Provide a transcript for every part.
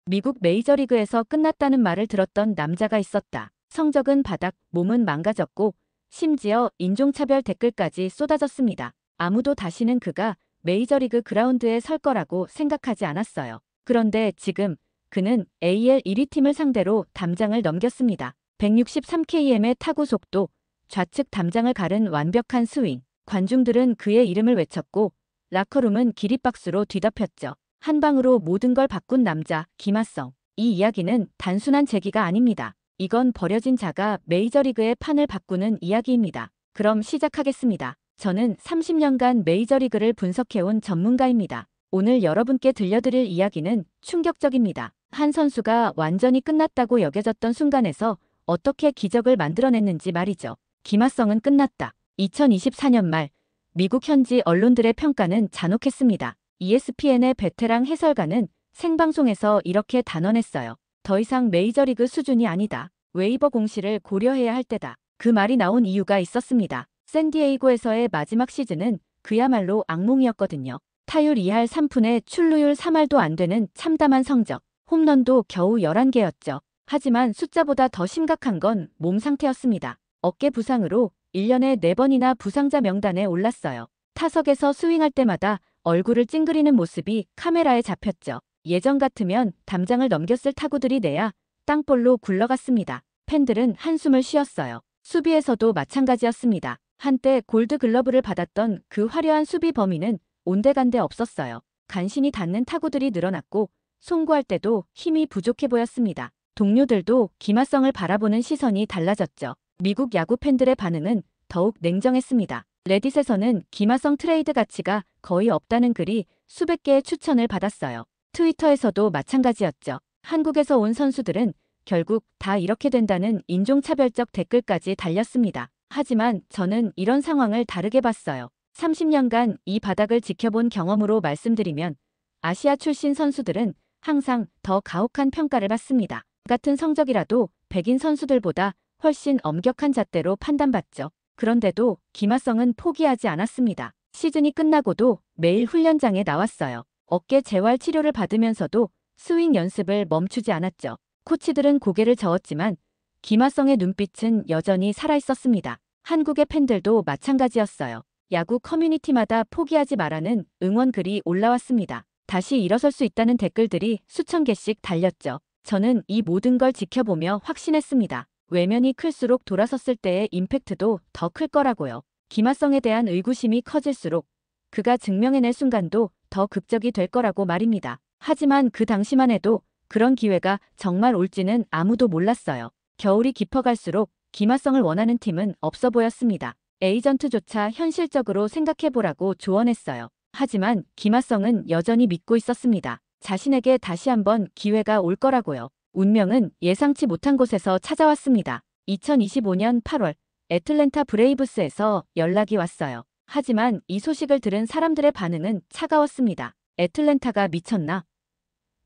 미국 메이저리그에서 끝났다는 말을 들었던 남자가 있었다. 성적은 바닥, 몸은 망가졌고 심지어 인종차별 댓글까지 쏟아졌습니다. 아무도 다시는 그가 메이저리그 그라운드에 설 거라고 생각하지 않았어요. 그런데 지금 그는 AL 1위 팀을 상대로 담장을 넘겼습니다. 163km의 타구 속도, 좌측 담장을 가른 완벽한 스윙. 관중들은 그의 이름을 외쳤고 라커룸은 기립박수로 뒤덮였죠. 한 방으로 모든 걸 바꾼 남자, 김하성. 이 이야기는 단순한 제기가 아닙니다. 이건 버려진 자가 메이저리그의 판을 바꾸는 이야기입니다. 그럼 시작하겠습니다. 저는 30년간 메이저리그를 분석해온 전문가입니다. 오늘 여러분께 들려드릴 이야기는 충격적입니다. 한 선수가 완전히 끝났다고 여겨졌던 순간에서 어떻게 기적을 만들어냈는지 말이죠. 김하성은 끝났다. 2024년 말 미국 현지 언론들의 평가는 잔혹했습니다. ESPN의 베테랑 해설가는 생방송에서 이렇게 단언했어요. 더 이상 메이저리그 수준이 아니다. 웨이버 공시를 고려해야 할 때다. 그 말이 나온 이유가 있었습니다. 샌디에이고에서의 마지막 시즌은 그야말로 악몽이었거든요. 타율 2할 3푼에 출루율 3할도 안 되는 참담한 성적. 홈런도 겨우 11개였죠. 하지만 숫자보다 더 심각한 건 몸 상태였습니다. 어깨 부상으로 1년에 4번이나 부상자 명단에 올랐어요. 타석에서 스윙할 때마다 얼굴을 찡그리는 모습이 카메라에 잡혔죠. 예전 같으면 담장을 넘겼을 타구들이 내야 땅볼로 굴러갔습니다. 팬들은 한숨을 쉬었어요. 수비에서도 마찬가지였습니다. 한때 골드글러브를 받았던 그 화려한 수비 범위는 온데간데 없었어요. 간신히 닿는 타구들이 늘어났고 송구할 때도 힘이 부족해 보였습니다. 동료들도 김하성을 바라보는 시선이 달라졌죠. 미국 야구 팬들의 반응은 더욱 냉정했습니다. 레딧에서는 김하성 트레이드 가치가 거의 없다는 글이 수백 개의 추천을 받았어요. 트위터에서도 마찬가지였죠. 한국에서 온 선수들은 결국 다 이렇게 된다는 인종차별적 댓글까지 달렸습니다. 하지만 저는 이런 상황을 다르게 봤어요. 30년간 이 바닥을 지켜본 경험으로 말씀드리면 아시아 출신 선수들은 항상 더 가혹한 평가를 받습니다. 같은 성적이라도 백인 선수들보다 훨씬 엄격한 잣대로 판단받죠. 그런데도 김하성은 포기하지 않았습니다. 시즌이 끝나고도 매일 훈련장에 나왔어요. 어깨 재활 치료를 받으면서도 스윙 연습을 멈추지 않았죠. 코치들은 고개를 저었지만 김하성의 눈빛은 여전히 살아있었습니다. 한국의 팬들도 마찬가지였어요. 야구 커뮤니티마다 포기하지 말라는 응원글이 올라왔습니다. 다시 일어설 수 있다는 댓글들이 수천 개씩 달렸죠. 저는 이 모든 걸 지켜보며 확신했습니다. 외면이 클수록 돌아섰을 때의 임팩트도 더 클 거라고요. 김하성에 대한 의구심이 커질수록 그가 증명해낼 순간도 더 극적이 될 거라고 말입니다. 하지만 그 당시만 해도 그런 기회가 정말 올지는 아무도 몰랐어요. 겨울이 깊어갈수록 김하성을 원하는 팀은 없어 보였습니다. 에이전트조차 현실적으로 생각해보라고 조언했어요. 하지만 김하성은 여전히 믿고 있었습니다. 자신에게 다시 한번 기회가 올 거라고요. 운명은 예상치 못한 곳에서 찾아왔습니다. 2025년 8월 애틀랜타 브레이브스에서 연락이 왔어요. 하지만 이 소식을 들은 사람들의 반응은 차가웠습니다. 애틀랜타가 미쳤나?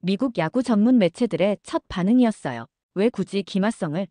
미국 야구 전문 매체들의 첫 반응이었어요. 왜 굳이 김하성을?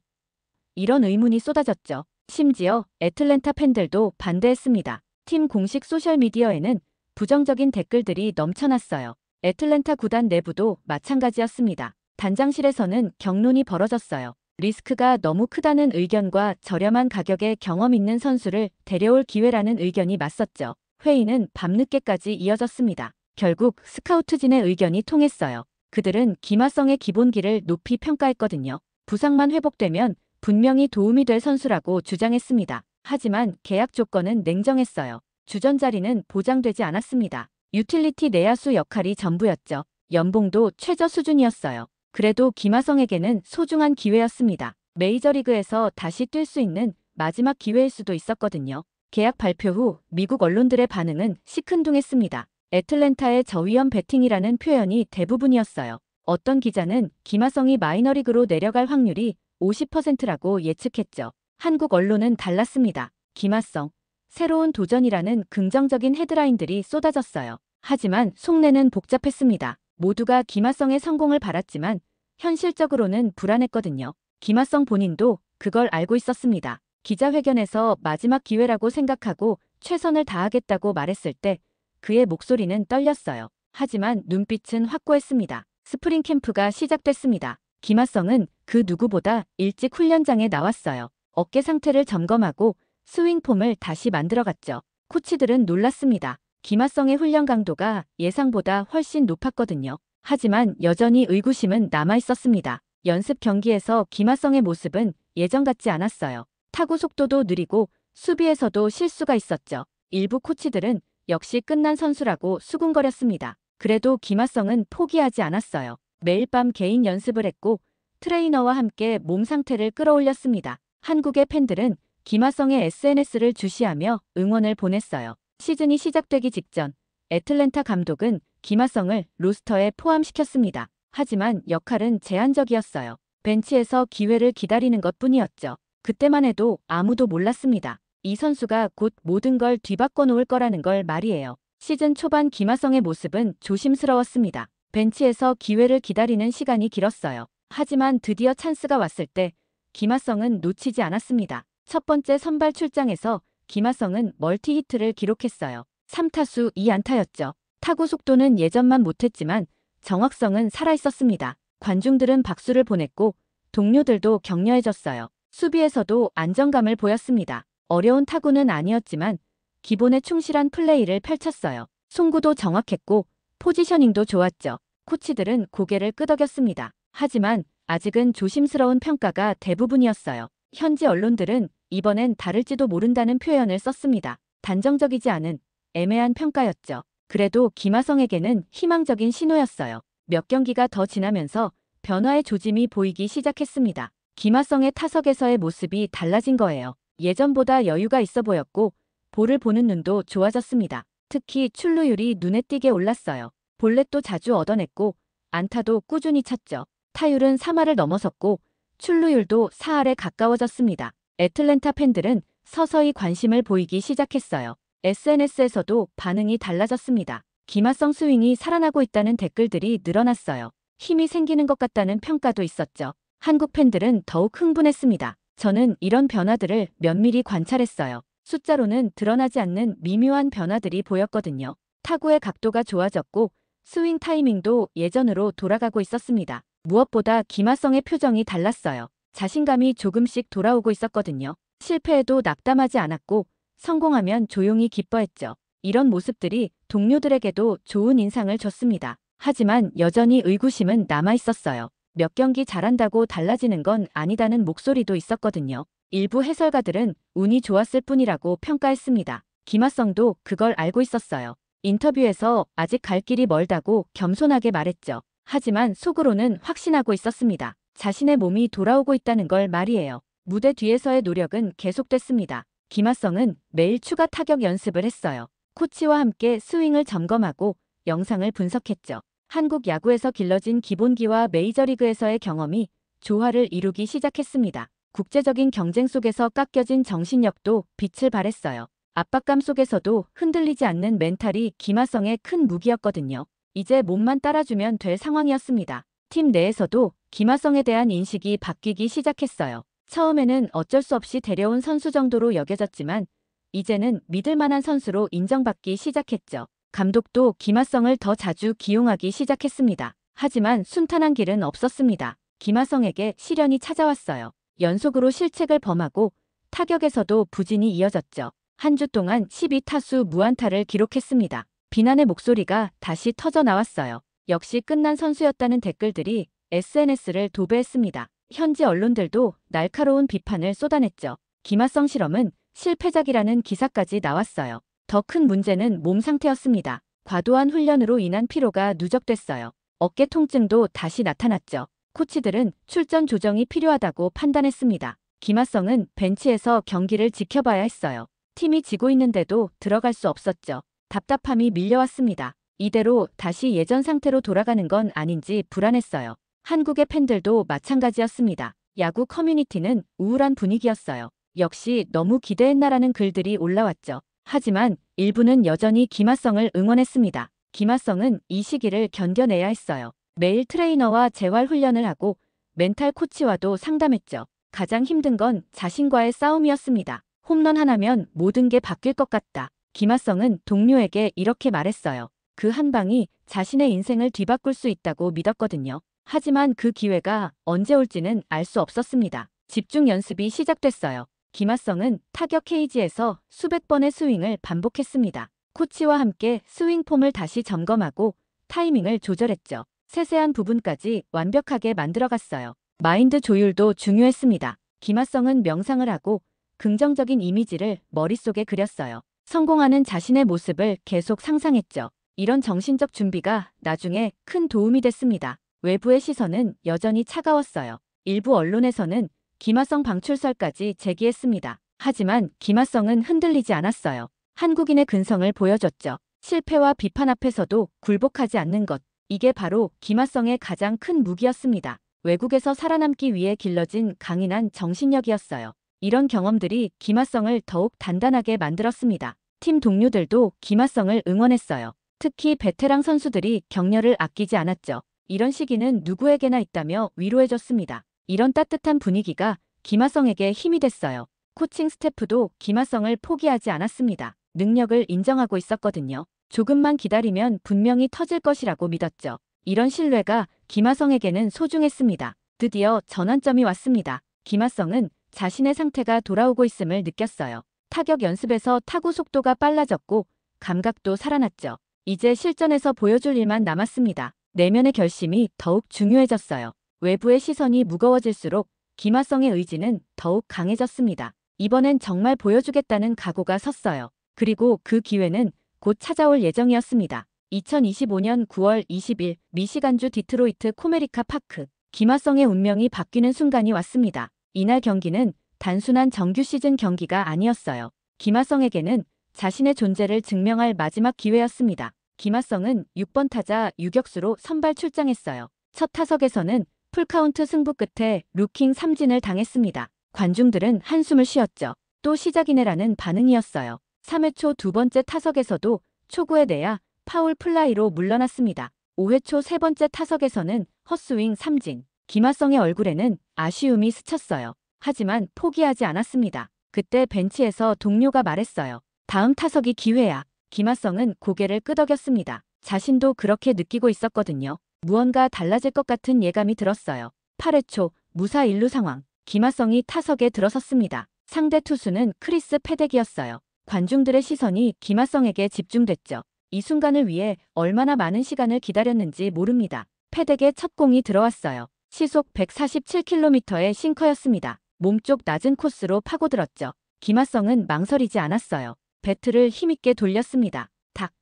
이런 의문이 쏟아졌죠. 심지어 애틀랜타 팬들도 반대했습니다. 팀 공식 소셜미디어에는 부정적인 댓글들이 넘쳐났어요. 애틀랜타 구단 내부도 마찬가지였습니다. 단장실에서는 격론이 벌어졌어요. 리스크가 너무 크다는 의견과 저렴한 가격에 경험 있는 선수를 데려올 기회라는 의견이 맞섰죠. 회의는 밤늦게까지 이어졌습니다. 결국 스카우트진의 의견이 통했어요. 그들은 김하성의 기본기를 높이 평가했거든요. 부상만 회복되면 분명히 도움이 될 선수라고 주장했습니다. 하지만 계약 조건은 냉정했어요. 주전 자리는 보장되지 않았습니다. 유틸리티 내야수 역할이 전부였죠. 연봉도 최저 수준이었어요. 그래도 김하성에게는 소중한 기회였습니다. 메이저리그에서 다시 뛸 수 있는 마지막 기회일 수도 있었거든요. 계약 발표 후 미국 언론들의 반응은 시큰둥했습니다. 애틀랜타의 저위험 배팅이라는 표현이 대부분이었어요. 어떤 기자는 김하성이 마이너리그로 내려갈 확률이 50%라고 예측했죠. 한국 언론은 달랐습니다. 김하성, 새로운 도전이라는 긍정적인 헤드라인들이 쏟아졌어요. 하지만 속내는 복잡했습니다. 모두가 김하성의 성공을 바랐지만 현실적으로는 불안했거든요. 김하성 본인도 그걸 알고 있었습니다. 기자회견에서 마지막 기회라고 생각하고 최선을 다하겠다고 말했을 때 그의 목소리는 떨렸어요. 하지만 눈빛은 확고했습니다. 스프링 캠프가 시작됐습니다. 김하성은 그 누구보다 일찍 훈련장에 나왔어요. 어깨 상태를 점검하고 스윙 폼을 다시 만들어갔죠. 코치들은 놀랐습니다. 김하성의 훈련 강도가 예상보다 훨씬 높았거든요. 하지만 여전히 의구심은 남아있었습니다. 연습 경기에서 김하성의 모습은 예전 같지 않았어요. 타구 속도도 느리고 수비에서도 실수가 있었죠. 일부 코치들은 역시 끝난 선수라고 수군거렸습니다. 그래도 김하성은 포기하지 않았어요. 매일 밤 개인 연습을 했고 트레이너와 함께 몸 상태를 끌어올렸습니다. 한국의 팬들은 김하성의 SNS를 주시하며 응원을 보냈어요. 시즌이 시작되기 직전 애틀랜타 감독은 김하성을 로스터에 포함시켰습니다. 하지만 역할은 제한적이었어요. 벤치에서 기회를 기다리는 것뿐이었죠. 그때만 해도 아무도 몰랐습니다. 이 선수가 곧 모든 걸 뒤바꿔 놓을 거라는 걸 말이에요. 시즌 초반 김하성의 모습은 조심스러웠습니다. 벤치에서 기회를 기다리는 시간이 길었어요. 하지만 드디어 찬스가 왔을 때 김하성은 놓치지 않았습니다. 첫 번째 선발 출장에서 김하성은 멀티히트를 기록했어요. 3타수 2안타였죠. 타구 속도는 예전만 못했지만 정확성은 살아있었습니다. 관중들은 박수를 보냈고 동료들도 격려해줬어요. 수비에서도 안정감을 보였습니다. 어려운 타구는 아니었지만 기본에 충실한 플레이를 펼쳤어요. 송구도 정확했고 포지셔닝도 좋았죠. 코치들은 고개를 끄덕였습니다. 하지만 아직은 조심스러운 평가가 대부분이었어요. 현지 언론들은 이번엔 다를지도 모른다는 표현을 썼습니다. 단정적이지 않은 애매한 평가였죠. 그래도 김하성에게는 희망적인 신호였어요. 몇 경기가 더 지나면서 변화의 조짐이 보이기 시작했습니다. 김하성의 타석에서의 모습이 달라진 거예요. 예전보다 여유가 있어 보였고 볼을 보는 눈도 좋아졌습니다. 특히 출루율이 눈에 띄게 올랐어요. 볼넷도 자주 얻어냈고 안타도 꾸준히 쳤죠. 타율은 3할을 넘어섰고 출루율도 4할에 가까워졌습니다. 애틀랜타 팬들은 서서히 관심을 보이기 시작했어요. SNS에서도 반응이 달라졌습니다. 김하성 스윙이 살아나고 있다는 댓글들이 늘어났어요. 힘이 생기는 것 같다는 평가도 있었죠. 한국 팬들은 더욱 흥분했습니다. 저는 이런 변화들을 면밀히 관찰했어요. 숫자로는 드러나지 않는 미묘한 변화들이 보였거든요. 타구의 각도가 좋아졌고 스윙 타이밍도 예전으로 돌아가고 있었습니다. 무엇보다 김하성의 표정이 달랐어요. 자신감이 조금씩 돌아오고 있었거든요. 실패해도 낙담하지 않았고 성공하면 조용히 기뻐했죠. 이런 모습들이 동료들에게도 좋은 인상을 줬습니다. 하지만 여전히 의구심은 남아있었어요. 몇 경기 잘한다고 달라지는 건 아니다는 목소리도 있었거든요. 일부 해설가들은 운이 좋았을 뿐이라고 평가했습니다. 김하성도 그걸 알고 있었어요. 인터뷰에서 아직 갈 길이 멀다고 겸손하게 말했죠. 하지만 속으로는 확신하고 있었습니다. 자신의 몸이 돌아오고 있다는 걸 말이에요. 무대 뒤에서의 노력은 계속됐습니다. 김하성은 매일 추가 타격 연습을 했어요. 코치와 함께 스윙을 점검하고 영상을 분석했죠. 한국 야구에서 길러진 기본기와 메이저리그에서의 경험이 조화를 이루기 시작했습니다. 국제적인 경쟁 속에서 깎여진 정신력도 빛을 발했어요. 압박감 속에서도 흔들리지 않는 멘탈이 김하성의 큰 무기였거든요. 이제 몸만 따라주면 될 상황이었습니다. 팀 내에서도 김하성에 대한 인식이 바뀌기 시작했어요. 처음에는 어쩔 수 없이 데려온 선수 정도로 여겨졌지만 이제는 믿을 만한 선수로 인정받기 시작했죠. 감독도 김하성을 더 자주 기용하기 시작했습니다. 하지만 순탄한 길은 없었습니다. 김하성에게 시련이 찾아왔어요. 연속으로 실책을 범하고 타격에서도 부진이 이어졌죠. 한 주 동안 12타수 무안타를 기록했습니다. 비난의 목소리가 다시 터져 나왔어요. 역시 끝난 선수였다는 댓글들이 SNS를 도배했습니다. 현지 언론들도 날카로운 비판을 쏟아냈죠. 김하성 실험은 실패작이라는 기사까지 나왔어요. 더 큰 문제는 몸 상태였습니다. 과도한 훈련으로 인한 피로가 누적됐어요. 어깨 통증도 다시 나타났죠. 코치들은 출전 조정이 필요하다고 판단했습니다. 김하성은 벤치에서 경기를 지켜봐야 했어요. 팀이 지고 있는데도 들어갈 수 없었죠. 답답함이 밀려왔습니다. 이대로 다시 예전 상태로 돌아가는 건 아닌지 불안했어요. 한국의 팬들도 마찬가지였습니다. 야구 커뮤니티는 우울한 분위기였어요. 역시 너무 기대했나라는 글들이 올라왔죠. 하지만 일부는 여전히 김하성을 응원했습니다. 김하성은 이 시기를 견뎌내야 했어요. 매일 트레이너와 재활 훈련을 하고 멘탈 코치와도 상담했죠. 가장 힘든 건 자신과의 싸움이었습니다. 홈런 하나면 모든 게 바뀔 것 같다. 김하성은 동료에게 이렇게 말했어요. 그 한 방이 자신의 인생을 뒤바꿀 수 있다고 믿었거든요. 하지만 그 기회가 언제 올지는 알 수 없었습니다. 집중 연습이 시작됐어요. 김하성은 타격 케이지에서 수백 번의 스윙을 반복했습니다. 코치와 함께 스윙 폼을 다시 점검하고 타이밍을 조절했죠. 세세한 부분까지 완벽하게 만들어갔어요. 마인드 조율도 중요했습니다. 김하성은 명상을 하고 긍정적인 이미지를 머릿속에 그렸어요. 성공하는 자신의 모습을 계속 상상했죠. 이런 정신적 준비가 나중에 큰 도움이 됐습니다. 외부의 시선은 여전히 차가웠어요. 일부 언론에서는 김하성 방출설까지 제기했습니다. 하지만 김하성은 흔들리지 않았어요. 한국인의 근성을 보여줬죠. 실패와 비판 앞에서도 굴복하지 않는 것. 이게 바로 김하성의 가장 큰 무기였습니다. 외국에서 살아남기 위해 길러진 강인한 정신력이었어요. 이런 경험들이 김하성을 더욱 단단하게 만들었습니다. 팀 동료들도 김하성을 응원했어요. 특히 베테랑 선수들이 격려를 아끼지 않았죠. 이런 시기는 누구에게나 있다며 위로해줬습니다. 이런 따뜻한 분위기가 김하성에게 힘이 됐어요. 코칭 스태프도 김하성을 포기하지 않았습니다. 능력을 인정하고 있었거든요. 조금만 기다리면 분명히 터질 것이라고 믿었죠. 이런 신뢰가 김하성에게는 소중했습니다. 드디어 전환점이 왔습니다. 김하성은 자신의 상태가 돌아오고 있음을 느꼈어요. 타격 연습에서 타구 속도가 빨라졌고 감각도 살아났죠. 이제 실전에서 보여줄 일만 남았습니다. 내면의 결심이 더욱 중요해졌어요. 외부의 시선이 무거워질수록 김하성의 의지는 더욱 강해졌습니다. 이번엔 정말 보여주겠다는 각오가 섰어요. 그리고 그 기회는 곧 찾아올 예정이었습니다. 2025년 9월 20일 미시간주 디트로이트 코메리카 파크. 김하성의 운명이 바뀌는 순간이 왔습니다. 이날 경기는 단순한 정규 시즌 경기가 아니었어요. 김하성에게는 자신의 존재를 증명할 마지막 기회였습니다. 김하성은 6번 타자 유격수로 선발 출장했어요. 첫 타석에서는 풀카운트 승부 끝에 루킹 삼진을 당했습니다. 관중들은 한숨을 쉬었죠. 또 시작이네라는 반응이었어요. 3회 초 두 번째 타석에서도 초구에 내야 파울 플라이로 물러났습니다. 5회 초 세 번째 타석에서는 헛스윙 삼진. 김하성의 얼굴에는 아쉬움이 스쳤어요. 하지만 포기하지 않았습니다. 그때 벤치에서 동료가 말했어요. 다음 타석이 기회야. 김하성은 고개를 끄덕였습니다. 자신도 그렇게 느끼고 있었거든요. 무언가 달라질 것 같은 예감이 들었어요. 8회 초 무사 1루 상황. 김하성이 타석에 들어섰습니다. 상대 투수는 크리스 패덱이었어요. 관중들의 시선이 김하성에게 집중됐죠. 이 순간을 위해 얼마나 많은 시간을 기다렸는지 모릅니다. 패덱의 첫 공이 들어왔어요. 시속 147km의 싱커였습니다. 몸쪽 낮은 코스로 파고들었죠. 김하성은 망설이지 않았어요. 배트를 힘있게 돌렸습니다. 탁!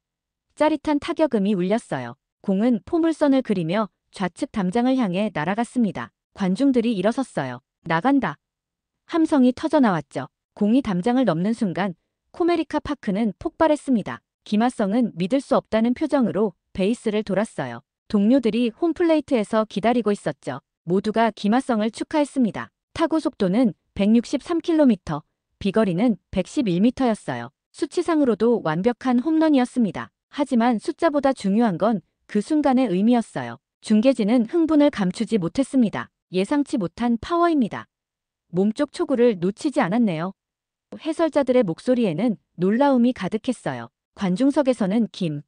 짜릿한 타격음이 울렸어요. 공은 포물선을 그리며 좌측 담장을 향해 날아갔습니다. 관중들이 일어섰어요. 나간다! 함성이 터져나왔죠. 공이 담장을 넘는 순간 코메리카 파크는 폭발했습니다. 김하성은 믿을 수 없다는 표정으로 베이스를 돌았어요. 동료들이 홈플레이트에서 기다리고 있었죠. 모두가 김하성을 축하했습니다. 타구 속도는 163km, 비거리는 111m였어요. 수치상으로도 완벽한 홈런이었습니다. 하지만 숫자보다 중요한 건 그 순간의 의미였어요. 중계진은 흥분을 감추지 못했습니다. 예상치 못한 파워입니다. 몸쪽 초구를 놓치지 않았네요. 해설자들의 목소리에는 놀라움이 가득했어요. 관중석에서는 김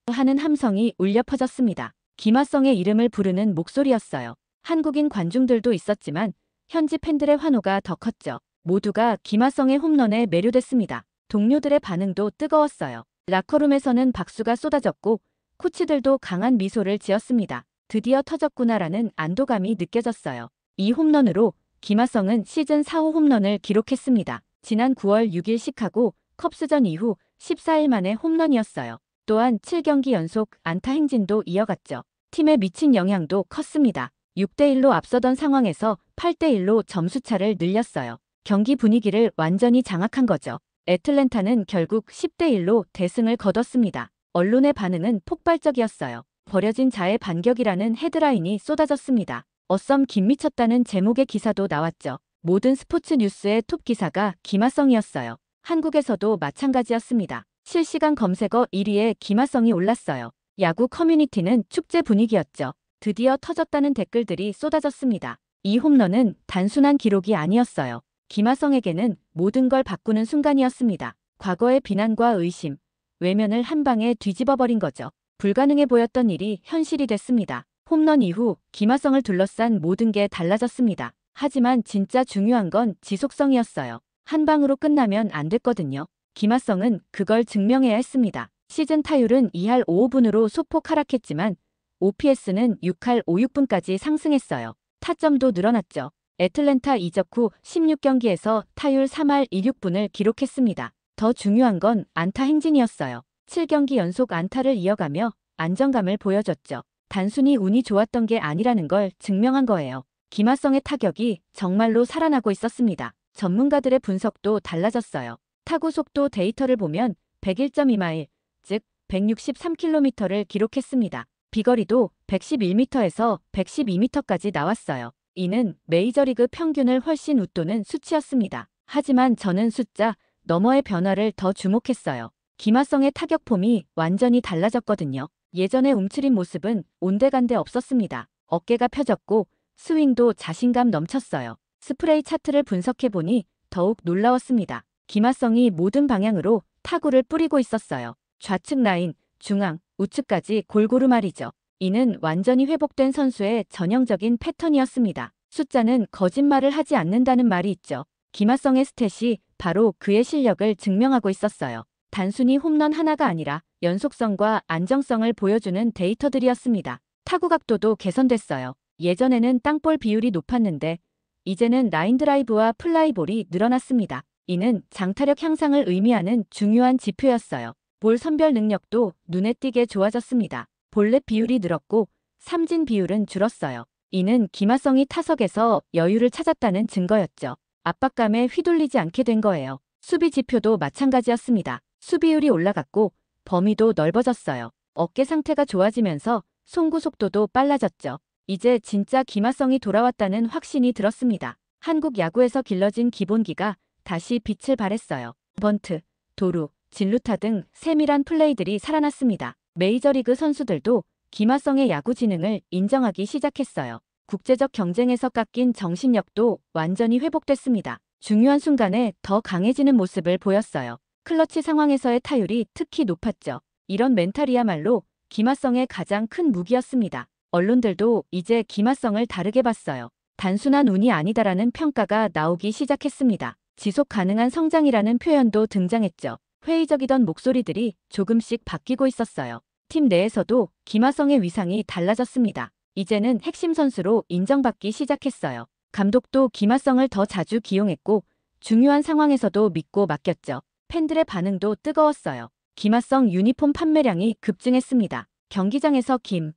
하는 함성이 울려 퍼졌습니다. 김하성의 이름을 부르는 목소리였어요. 한국인 관중들도 있었지만 현지 팬들의 환호가 더 컸죠. 모두가 김하성의 홈런에 매료됐습니다. 동료들의 반응도 뜨거웠어요. 라커룸에서는 박수가 쏟아졌고 코치들도 강한 미소를 지었습니다. 드디어 터졌구나라는 안도감이 느껴졌어요. 이 홈런으로 김하성은 시즌 4호 홈런을 기록했습니다. 지난 9월 6일 시카고 컵스전 이후 14일 만에 홈런이었어요. 또한 7경기 연속 안타 행진도 이어갔죠. 팀에 미친 영향도 컸습니다. 6대1로 앞서던 상황에서 8대1로 점수차를 늘렸어요. 경기 분위기를 완전히 장악한 거죠. 애틀랜타는 결국 10대1로 대승을 거뒀습니다. 언론의 반응은 폭발적이었어요. 버려진 자의 반격이라는 헤드라인이 쏟아졌습니다. 어썸 김미쳤다는 제목의 기사도 나왔죠. 모든 스포츠 뉴스의 톱 기사가 김하성이었어요. 한국에서도 마찬가지였습니다. 실시간 검색어 1위에 김하성이 올랐어요. 야구 커뮤니티는 축제 분위기였죠. 드디어 터졌다는 댓글들이 쏟아졌습니다. 이 홈런은 단순한 기록이 아니었어요. 김하성에게는 모든 걸 바꾸는 순간이었습니다. 과거의 비난과 의심, 외면을 한 방에 뒤집어버린 거죠. 불가능해 보였던 일이 현실이 됐습니다. 홈런 이후 김하성을 둘러싼 모든 게 달라졌습니다. 하지만 진짜 중요한 건 지속성이었어요. 한 방으로 끝나면 안 됐거든요. 김하성은 그걸 증명해야 했습니다. 시즌 타율은 2할 5호 소폭 하락했지만 OPS는 6할 5분 상승했어요. 타점도 늘어났죠. 애틀랜타 이적 후 16경기에서 타율 3할 2분 기록했습니다. 더 중요한 건 안타 행진이었어요. 7경기 연속 안타를 이어가며 안정감을 보여줬죠. 단순히 운이 좋았던 게 아니라는 걸 증명한 거예요. 김하성의 타격이 정말로 살아나고 있었습니다. 전문가들의 분석도 달라졌어요. 타구 속도 데이터를 보면 101.2마일, 즉 163km를 기록했습니다. 비거리도 111m에서 112m까지 나왔어요. 이는 메이저리그 평균을 훨씬 웃도는 수치였습니다. 하지만 저는 숫자 너머의 변화를 더 주목했어요. 김하성의 타격폼이 완전히 달라졌거든요. 예전의 움츠린 모습은 온데간데 없었습니다. 어깨가 펴졌고 스윙도 자신감 넘쳤어요. 스프레이 차트를 분석해보니 더욱 놀라웠습니다. 김하성이 모든 방향으로 타구를 뿌리고 있었어요. 좌측 라인, 중앙, 우측까지 골고루 말이죠. 이는 완전히 회복된 선수의 전형적인 패턴이었습니다. 숫자는 거짓말을 하지 않는다는 말이 있죠. 김하성의 스탯이 바로 그의 실력을 증명하고 있었어요. 단순히 홈런 하나가 아니라 연속성과 안정성을 보여주는 데이터들이었습니다. 타구 각도도 개선됐어요. 예전에는 땅볼 비율이 높았는데 이제는 라인 드라이브와 플라이볼이 늘어났습니다. 이는 장타력 향상을 의미하는 중요한 지표였어요. 볼 선별 능력도 눈에 띄게 좋아졌습니다. 볼넷 비율이 늘었고 삼진 비율은 줄었어요. 이는 김하성이 타석에서 여유를 찾았다는 증거였죠. 압박감에 휘둘리지 않게 된 거예요. 수비 지표도 마찬가지였습니다. 수비율이 올라갔고 범위도 넓어졌어요. 어깨 상태가 좋아지면서 송구 속도도 빨라졌죠. 이제 진짜 김하성이 돌아왔다는 확신이 들었습니다. 한국 야구에서 길러진 기본기가 다시 빛을 발했어요. 번트, 도루, 진루타 등 세밀한 플레이들이 살아났습니다. 메이저리그 선수들도 김하성의 야구 지능을 인정하기 시작했어요. 국제적 경쟁에서 깎인 정신력도 완전히 회복됐습니다. 중요한 순간에 더 강해지는 모습을 보였어요. 클러치 상황에서의 타율이 특히 높았죠. 이런 멘탈이야말로 김하성의 가장 큰 무기였습니다. 언론들도 이제 김하성을 다르게 봤어요. 단순한 운이 아니다라는 평가가 나오기 시작했습니다. 지속 가능한 성장이라는 표현도 등장했죠. 회의적이던 목소리들이 조금씩 바뀌고 있었어요. 팀 내에서도 김하성의 위상이 달라졌습니다. 이제는 핵심 선수로 인정받기 시작했어요. 감독도 김하성을 더 자주 기용했고 중요한 상황에서도 믿고 맡겼죠. 팬들의 반응도 뜨거웠어요. 김하성 유니폼 판매량이 급증했습니다. 경기장에서 김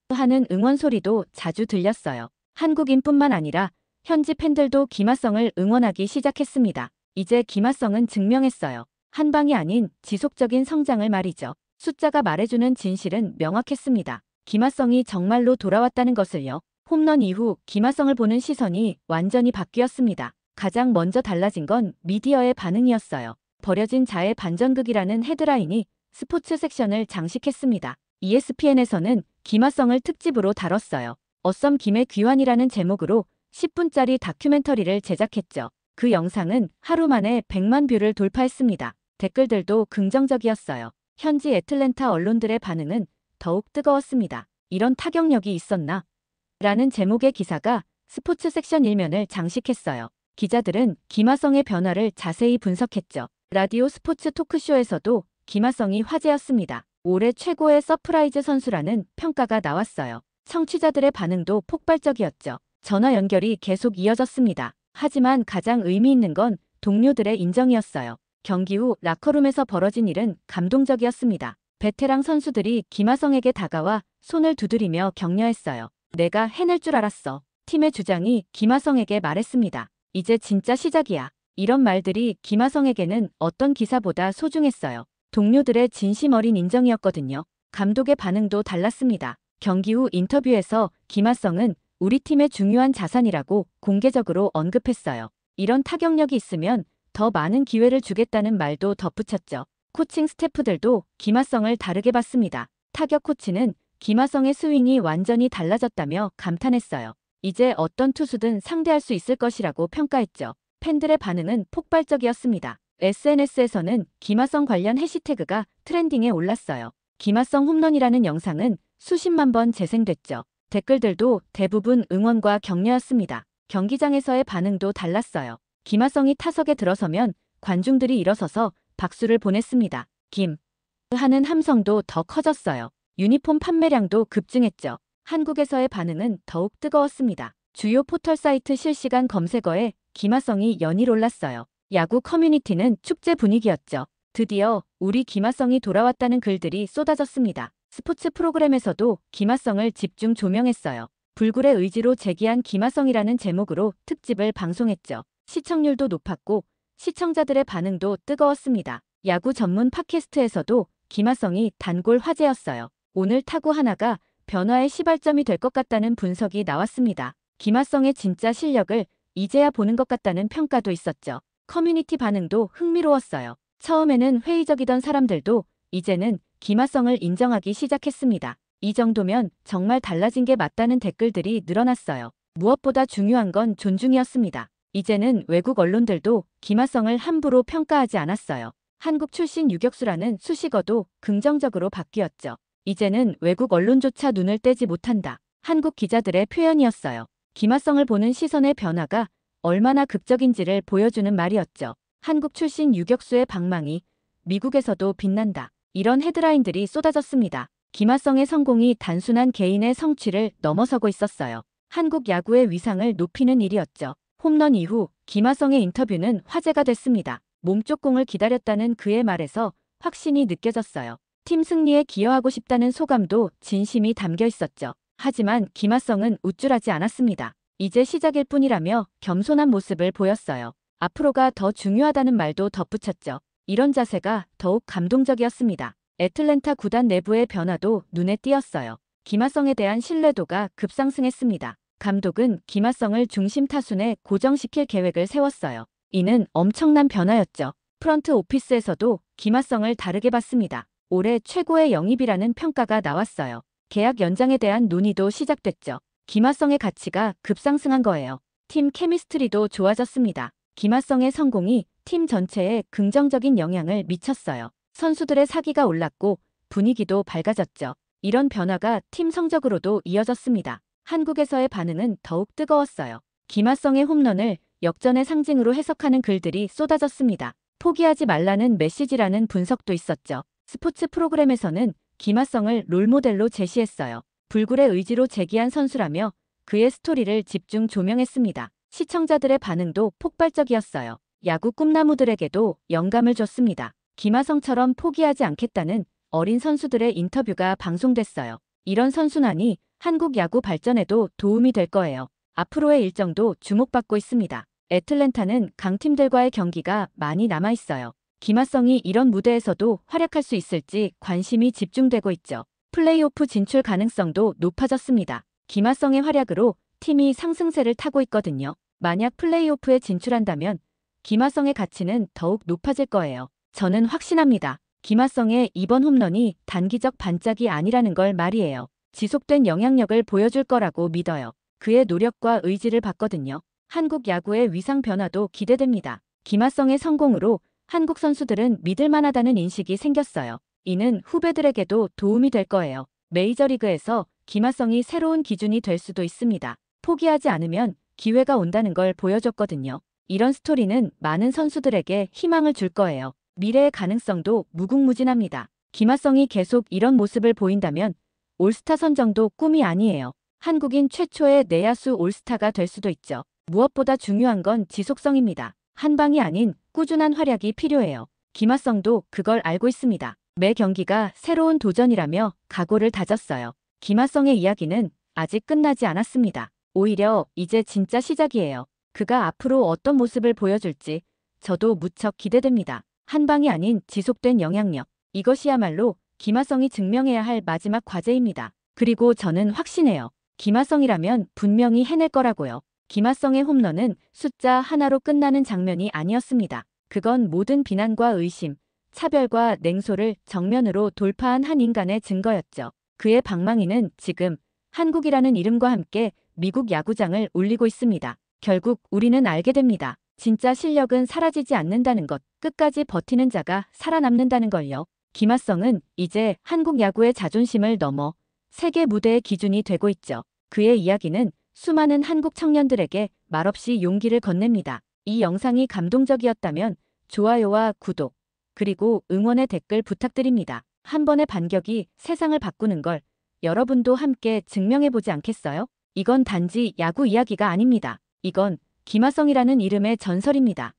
하는 응원 소리도 자주 들렸어요. 한국인뿐만 아니라 현지 팬들도 김하성을 응원하기 시작했습니다. 이제 김하성은 증명했어요. 한 방이 아닌 지속적인 성장을 말이죠. 숫자가 말해주는 진실은 명확했습니다. 김하성이 정말로 돌아왔다는 것을요. 홈런 이후 김하성을 보는 시선이 완전히 바뀌었습니다. 가장 먼저 달라진 건 미디어의 반응이었어요. 버려진 자의 반전극이라는 헤드라인이 스포츠 섹션을 장식했습니다. ESPN에서는 김하성을 특집으로 다뤘어요. 어썸 김의 귀환이라는 제목으로 10분짜리 다큐멘터리를 제작했죠. 그 영상은 하루 만에 100만 뷰를 돌파했습니다. 댓글들도 긍정적이었어요. 현지 애틀랜타 언론들의 반응은 더욱 뜨거웠습니다. 이런 타격력이 있었나? 라는 제목의 기사가 스포츠 섹션 일면을 장식했어요. 기자들은 김하성의 변화를 자세히 분석했죠. 라디오 스포츠 토크쇼에서도 김하성이 화제였습니다. 올해 최고의 서프라이즈 선수라는 평가가 나왔어요. 청취자들의 반응도 폭발적이었죠. 전화 연결이 계속 이어졌습니다. 하지만 가장 의미 있는 건 동료들의 인정이었어요. 경기 후 라커룸에서 벌어진 일은 감동적이었습니다. 베테랑 선수들이 김하성에게 다가와 손을 두드리며 격려했어요. 내가 해낼 줄 알았어. 팀의 주장이 김하성에게 말했습니다. 이제 진짜 시작이야. 이런 말들이 김하성에게는 어떤 기사보다 소중했어요. 동료들의 진심 어린 인정이었거든요. 감독의 반응도 달랐습니다. 경기 후 인터뷰에서 김하성은 우리 팀의 중요한 자산이라고 공개적으로 언급했어요. 이런 타격력이 있으면 더 많은 기회를 주겠다는 말도 덧붙였죠. 코칭 스태프들도 김하성을 다르게 봤습니다. 타격 코치는 김하성의 스윙이 완전히 달라졌다며 감탄했어요. 이제 어떤 투수든 상대할 수 있을 것이라고 평가했죠. 팬들의 반응은 폭발적이었습니다. SNS에서는 김하성 관련 해시태그가 트렌딩에 올랐어요. 김하성 홈런이라는 영상은 수십만 번 재생됐죠. 댓글들도 대부분 응원과 격려였습니다. 경기장에서의 반응도 달랐어요. 김하성이 타석에 들어서면 관중들이 일어서서 박수를 보냈습니다. 김 하는 함성도 더 커졌어요. 유니폼 판매량도 급증했죠. 한국에서의 반응은 더욱 뜨거웠습니다. 주요 포털 사이트 실시간 검색어에 김하성이 연일 올랐어요. 야구 커뮤니티는 축제 분위기였죠. 드디어 우리 김하성이 돌아왔다는 글들이 쏟아졌습니다. 스포츠 프로그램에서도 김하성을 집중 조명했어요. 불굴의 의지로 재기한 김하성이라는 제목으로 특집을 방송했죠. 시청률도 높았고 시청자들의 반응도 뜨거웠습니다. 야구 전문 팟캐스트에서도 김하성이 단골 화제였어요. 오늘 타구 하나가 변화의 시발점이 될 것 같다는 분석이 나왔습니다. 김하성의 진짜 실력을 이제야 보는 것 같다는 평가도 있었죠. 커뮤니티 반응도 흥미로웠어요. 처음에는 회의적이던 사람들도 이제는 김하성을 인정하기 시작했습니다. 이 정도면 정말 달라진 게 맞다는 댓글들이 늘어났어요. 무엇보다 중요한 건 존중이었습니다. 이제는 외국 언론들도 김하성을 함부로 평가하지 않았어요. 한국 출신 유격수라는 수식어도 긍정적으로 바뀌었죠. 이제는 외국 언론조차 눈을 떼지 못한다. 한국 기자들의 표현이었어요. 김하성을 보는 시선의 변화가 얼마나 극적인지를 보여주는 말이었죠. 한국 출신 유격수의 방망이, 미국에서도 빛난다. 이런 헤드라인들이 쏟아졌습니다. 김하성의 성공이 단순한 개인의 성취를 넘어서고 있었어요. 한국 야구의 위상을 높이는 일이었죠. 홈런 이후 김하성의 인터뷰는 화제가 됐습니다. 몸쪽 공을 기다렸다는 그의 말에서 확신이 느껴졌어요. 팀 승리에 기여하고 싶다는 소감도 진심이 담겨 있었죠. 하지만 김하성은 우쭐하지 않았습니다. 이제 시작일 뿐이라며 겸손한 모습을 보였어요. 앞으로가 더 중요하다는 말도 덧붙였죠. 이런 자세가 더욱 감동적이었습니다. 애틀랜타 구단 내부의 변화도 눈에 띄었어요. 김하성에 대한 신뢰도가 급상승했습니다. 감독은 김하성을 중심 타순에 고정시킬 계획을 세웠어요. 이는 엄청난 변화였죠. 프런트 오피스에서도 김하성을 다르게 봤습니다. 올해 최고의 영입이라는 평가가 나왔어요. 계약 연장에 대한 논의도 시작됐죠. 김하성의 가치가 급상승한 거예요. 팀 케미스트리도 좋아졌습니다. 김하성의 성공이 팀 전체에 긍정적인 영향을 미쳤어요. 선수들의 사기가 올랐고 분위기도 밝아졌죠. 이런 변화가 팀 성적으로도 이어졌습니다. 한국에서의 반응은 더욱 뜨거웠어요. 김하성의 홈런을 역전의 상징으로 해석하는 글들이 쏟아졌습니다. 포기하지 말라는 메시지라는 분석도 있었죠. 스포츠 프로그램에서는 김하성을 롤모델로 제시했어요. 불굴의 의지로 재기한 선수라며 그의 스토리를 집중 조명했습니다. 시청자들의 반응도 폭발적이었어요. 야구 꿈나무들에게도 영감을 줬습니다. 김하성처럼 포기하지 않겠다는 어린 선수들의 인터뷰가 방송됐어요. 이런 선순환이 한국 야구 발전에도 도움이 될 거예요. 앞으로의 일정도 주목받고 있습니다. 애틀랜타는 강팀들과의 경기가 많이 남아있어요. 김하성이 이런 무대에서도 활약할 수 있을지 관심이 집중되고 있죠. 플레이오프 진출 가능성도 높아졌습니다. 김하성의 활약으로 팀이 상승세를 타고 있거든요. 만약 플레이오프에 진출한다면 김하성의 가치는 더욱 높아질 거예요. 저는 확신합니다. 김하성의 이번 홈런이 단기적 반짝이 아니라는 걸 말이에요. 지속된 영향력을 보여줄 거라고 믿어요. 그의 노력과 의지를 봤거든요. 한국 야구의 위상 변화도 기대됩니다. 김하성의 성공으로 한국 선수들은 믿을만하다는 인식이 생겼어요. 이는 후배들에게도 도움이 될 거예요. 메이저리그에서 김하성이 새로운 기준이 될 수도 있습니다. 포기하지 않으면 기회가 온다는 걸 보여줬거든요. 이런 스토리는 많은 선수들에게 희망을 줄 거예요. 미래의 가능성도 무궁무진합니다. 김하성이 계속 이런 모습을 보인다면 올스타 선정도 꿈이 아니에요. 한국인 최초의 내야수 올스타가 될 수도 있죠. 무엇보다 중요한 건 지속성입니다. 한 방이 아닌 꾸준한 활약이 필요해요. 김하성도 그걸 알고 있습니다. 매 경기가 새로운 도전이라며 각오를 다졌어요. 김하성의 이야기는 아직 끝나지 않았습니다. 오히려 이제 진짜 시작이에요. 그가 앞으로 어떤 모습을 보여줄지 저도 무척 기대됩니다. 한 방이 아닌 지속된 영향력. 이것이야말로 김하성이 증명해야 할 마지막 과제입니다. 그리고 저는 확신해요. 김하성이라면 분명히 해낼 거라고요. 김하성의 홈런은 숫자 하나로 끝나는 장면이 아니었습니다. 그건 모든 비난과 의심, 차별과 냉소를 정면으로 돌파한 한 인간의 증거였죠. 그의 방망이는 지금 한국이라는 이름과 함께 미국 야구장을 울리고 있습니다. 결국 우리는 알게 됩니다. 진짜 실력은 사라지지 않는다는 것, 끝까지 버티는 자가 살아남는다는 걸요. 김하성은 이제 한국 야구의 자존심을 넘어 세계 무대의 기준이 되고 있죠. 그의 이야기는 수많은 한국 청년들에게 말없이 용기를 건넵니다. 이 영상이 감동적이었다면 좋아요와 구독, 그리고 응원의 댓글 부탁드립니다. 한 번의 반격이 세상을 바꾸는 걸 여러분도 함께 증명해보지 않겠어요? 이건 단지 야구 이야기가 아닙니다. 이건 김하성이라는 이름의 전설입니다.